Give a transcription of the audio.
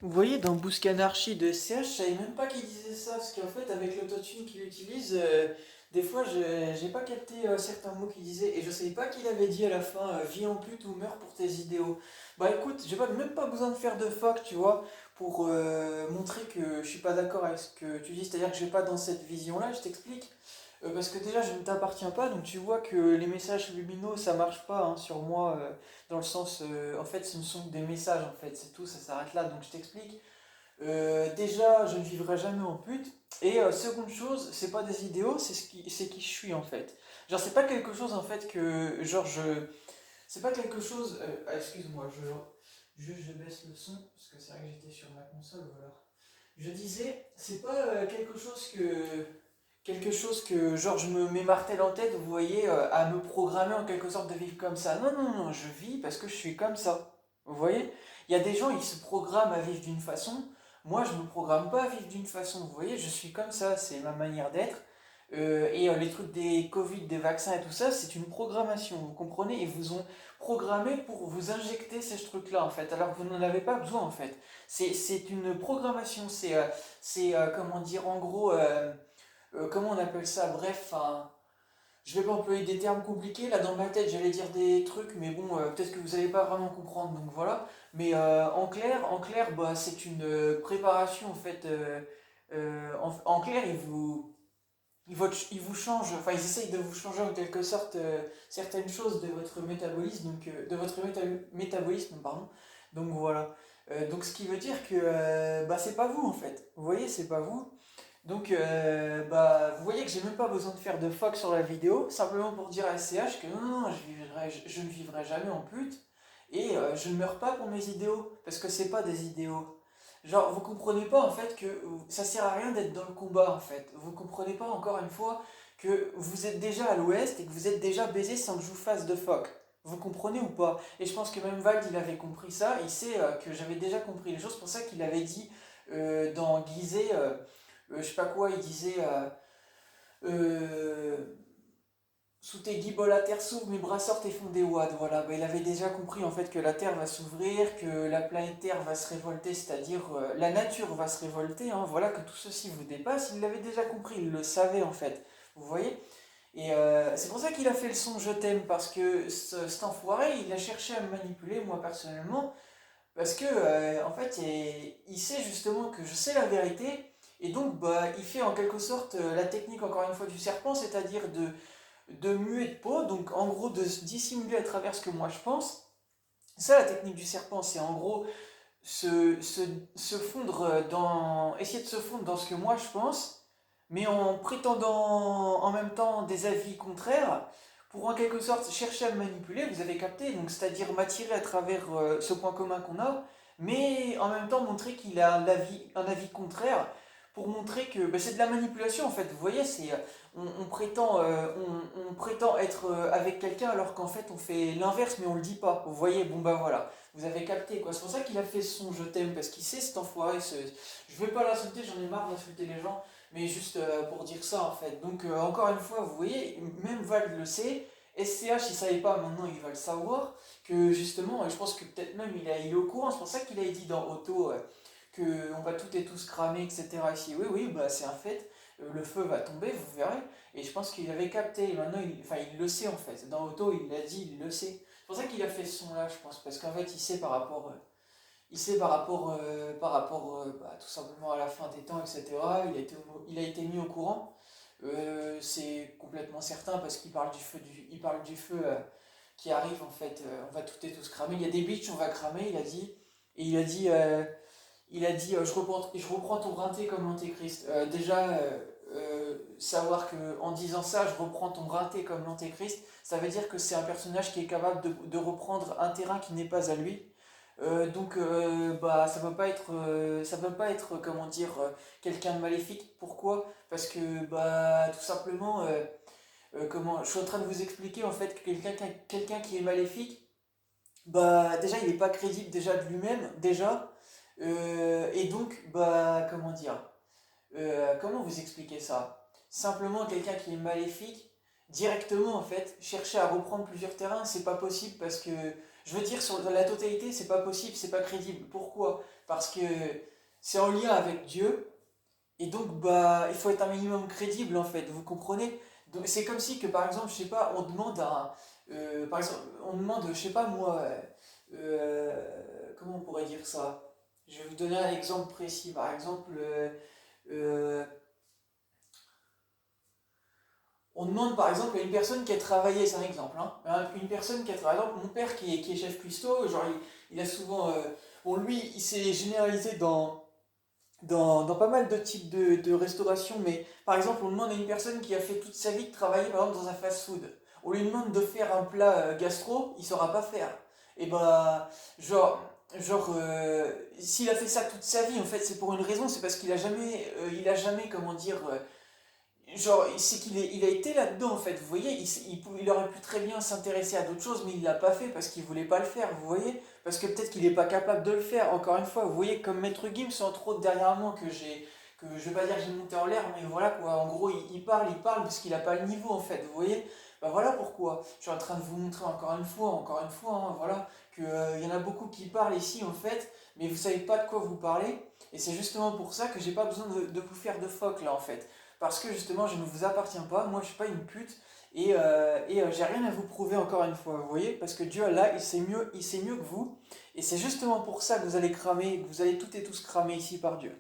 Vous voyez, dans Bouscanarchie de SCH, je savais même pas qu'il disait ça, parce qu'en fait, avec l'autotune qu'il utilise, des fois, j'ai pas capté certains mots qu'il disait, et je savais pas qu'il avait dit à la fin, vis en pute ou meurs pour tes idéaux. Bah écoute, même pas besoin de faire de fuck, tu vois, pour montrer que je suis pas d'accord avec ce que tu dis, c'est-à-dire que je vais pas dans cette vision-là, je t'explique. Parce que déjà, je ne t'appartiens pas, donc tu vois que les messages subliminaux, ça marche pas hein, sur moi, dans le sens, en fait, ce ne sont que des messages, en fait, c'est tout, ça s'arrête là, donc je t'explique. Déjà, je ne vivrai jamais en pute, et seconde chose, c'est pas des idéaux, c'est qui je suis, en fait. Genre, c'est pas quelque chose, en fait, que, genre, c'est pas quelque chose, excuse-moi, je baisse le son, parce que c'est vrai que j'étais sur ma console, voilà. Je disais, c'est pas quelque chose que genre je me mets martel en tête, vous voyez, à me programmer en quelque sorte de vivre comme ça. Non, non, non, je vis parce que je suis comme ça. Vous voyez? Il y a des gens, ils se programment à vivre d'une façon. Moi, je me programme pas à vivre d'une façon. Vous voyez, je suis comme ça, c'est ma manière d'être. Les trucs des Covid, des vaccins et tout ça, c'est une programmation, vous comprenez? Ils vous ont programmé pour vous injecter ces trucs-là, en fait, alors que vous n'en avez pas besoin, en fait. C'est une programmation, comment dire, en gros, comment on appelle ça? Bref, enfin, je vais pas employer des termes compliqués. Là, dans ma tête, j'allais dire des trucs, mais bon, peut-être que vous n'allez pas vraiment comprendre, donc voilà. Mais en clair, bah, c'est une préparation, en fait. En clair, ils vous changent, enfin, ils essayent de vous changer en quelque sorte certaines choses de votre métabolisme, de votre métabolisme, pardon. Donc voilà. Donc ce qui veut dire que bah, c'est pas vous, en fait. Vous voyez, c'est pas vous. Donc, bah, vous voyez que j'ai même pas besoin de faire de fuck sur la vidéo, simplement pour dire à SCH que non, non, je ne vivrai jamais en pute, et je ne meurs pas pour mes idéaux, parce que c'est pas des idéaux. Genre, vous comprenez pas en fait que ça sert à rien d'être dans le combat en fait. Vous comprenez pas encore une fois que vous êtes déjà à l'ouest et que vous êtes déjà baisé sans que je vous fasse de fuck. Vous comprenez ou pas? Et je pense que même Vald il avait compris ça, il sait que j'avais déjà compris les choses, c'est pour ça qu'il avait dit dans Gizeh. Je sais pas quoi, il disait euh, sous tes guiboles la terre s'ouvre, mes bras sortent et font des wads. Voilà, bah, il avait déjà compris en fait que la terre va s'ouvrir, que la planète Terre va se révolter, c'est-à-dire la nature va se révolter. Hein, voilà, que tout ceci vous dépasse. Il l'avait déjà compris, il le savait en fait. Vous voyez? Et c'est pour ça qu'il a fait le son Je t'aime, parce que cet enfoiré, il a cherché à me manipuler, moi personnellement, parce que, en fait, il sait justement que je sais la vérité, et donc, bah, il fait en quelque sorte la technique, encore une fois, du serpent, c'est-à-dire de muer de peau, donc en gros de se dissimuler à travers ce que moi je pense. Ça, la technique du serpent, c'est en gros se, se, se fondre essayer de se fondre dans ce que moi je pense, mais en prétendant en même temps des avis contraires, pour en quelque sorte chercher à me manipuler, vous avez capté, donc c'est-à-dire m'attirer à travers ce point commun qu'on a, mais en même temps montrer qu'il a un avis contraire, pour montrer que bah, c'est de la manipulation en fait, vous voyez, on prétend être avec quelqu'un alors qu'en fait on fait l'inverse mais on le dit pas, vous voyez, bon bah voilà. Vous avez capté quoi. C'est pour ça qu'il a fait son je t'aime, parce qu'il sait cet enfoiré. Je veux pas l'insulter, j'en ai marre d'insulter les gens, mais juste pour dire ça en fait. Donc encore une fois, vous voyez, même Val le sait. SCH il savait pas, maintenant il va le savoir. Que justement, je pense que peut-être même il est au courant. C'est pour ça qu'il a dit dans Auto que on va toutes et tous cramer, etc. Ici, oui, oui, bah c'est un fait. Le feu va tomber, vous verrez. Et je pense qu'il avait capté. Et maintenant, enfin, il le sait en fait. Dans Auto, il l'a dit, il le sait. C'est pour ça qu'il a fait ce son-là, je pense, parce qu'en fait, par rapport bah, tout simplement à la fin des temps, etc. Il a été mis au courant. C'est complètement certain parce qu'il parle il parle du feu qui arrive en fait. On va toutes et tous cramer. Il y a des bitches, on va cramer. Il a dit et il a dit je reprends ton rinté comme l'antéchrist. Déjà, savoir que en disant ça, je reprends ton rinté comme l'antéchrist, ça veut dire que c'est un personnage qui est capable de reprendre un terrain qui n'est pas à lui. Bah, ça peut pas être, comment dire, quelqu'un de maléfique. Pourquoi? Parce que, bah, tout simplement, je suis en train de vous expliquer en fait que quelqu'un qui est maléfique, bah déjà il n'est pas crédible déjà de lui-même déjà. Et donc bah comment dire, comment vous expliquer ça? Simplement quelqu'un qui est maléfique directement en fait chercher à reprendre plusieurs terrains, c'est pas possible parce que Je veux dire, sur la totalité, c'est pas possible, c'est pas crédible. Pourquoi? Parce que c'est en lien avec Dieu, et donc, bah, il faut être un minimum crédible, en fait, vous comprenez? Donc, c'est comme si que, par exemple, je sais pas, on demande par exemple, on demande, je sais pas moi, comment on pourrait dire ça? Je vais vous donner un exemple précis. Par exemple, euh, on demande par exemple à une personne qui a travaillé, c'est un exemple, hein, une personne qui a travaillé, par exemple, mon père qui est chef cuistot, genre il a souvent, bon lui, il s'est généralisé dans pas mal de types de restauration, mais par exemple, on demande à une personne qui a fait toute sa vie de travailler par exemple dans un fast-food. On lui demande de faire un plat gastro, il saura pas faire. Et bah, genre, s'il a fait ça toute sa vie, en fait, c'est pour une raison, c'est parce qu'il a jamais, comment dire, genre, c'est il a été là-dedans en fait, vous voyez, il aurait pu très bien s'intéresser à d'autres choses, mais il l'a pas fait parce qu'il voulait pas le faire, vous voyez, parce que peut-être qu'il est pas capable de le faire, encore une fois, vous voyez, comme Maître Gims, entre autres dernièrement, que je vais pas dire que j'ai monté en l'air, mais voilà quoi, en gros, il parle parce qu'il a pas le niveau en fait, vous voyez, bah voilà pourquoi, je suis en train de vous montrer encore une fois, hein, voilà, que, y en a beaucoup qui parlent ici en fait, mais vous savez pas de quoi vous parlez, et c'est justement pour ça que j'ai pas besoin de vous faire de phoque là en fait. Parce que justement, je ne vous appartiens pas, moi je suis pas une pute, j'ai rien à vous prouver encore une fois, vous voyez, parce que Dieu là, il sait mieux que vous, et c'est justement pour ça que vous allez cramer, que vous allez toutes et tous cramer ici par Dieu.